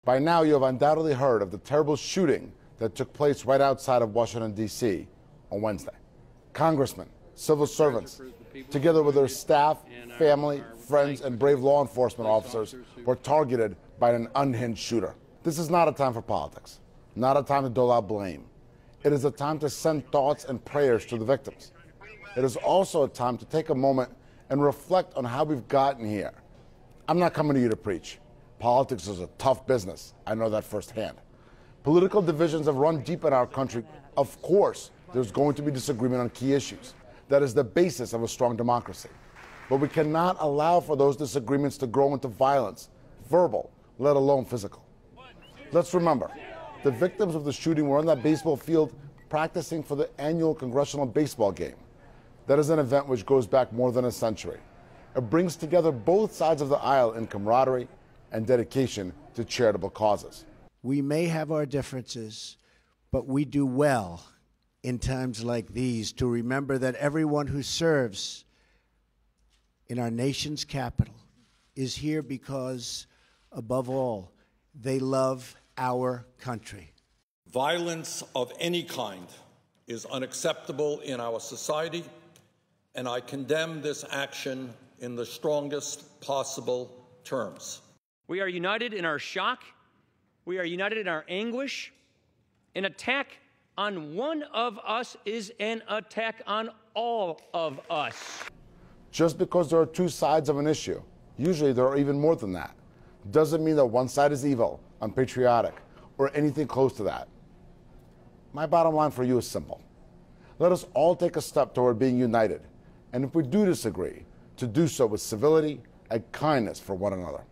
By now, you have undoubtedly heard of the terrible shooting that took place right outside of Washington, D.C. on Wednesday. Congressmen, civil servants, together with their staff, family, friends, and brave law enforcement officers were targeted by an unhinged shooter. This is not a time for politics, not a time to dole out blame. It is a time to send thoughts and prayers to the victims. It is also a time to take a moment and reflect on how we've gotten here. I'm not coming to you to preach. Politics is a tough business. I know that firsthand. Political divisions have run deep in our country. Of course, there's going to be disagreement on key issues. That is the basis of a strong democracy. But we cannot allow for those disagreements to grow into violence, verbal, let alone physical. Let's remember, the victims of the shooting were on that baseball field practicing for the annual congressional baseball game. That is an event which goes back more than a century. It brings together both sides of the aisle in camaraderie and dedication to charitable causes. We may have our differences, but we do well in times like these to remember that everyone who serves in our nation's capital is here because, above all, they love our country. Violence of any kind is unacceptable in our society, and I condemn this action in the strongest possible terms. We are united in our shock. We are united in our anguish. An attack on one of us is an attack on all of us. Just because there are two sides of an issue, usually there are even more than that, doesn't mean that one side is evil, unpatriotic, or anything close to that. My bottom line for you is simple. Let us all take a step toward being united, and if we do disagree, to do so with civility and kindness for one another.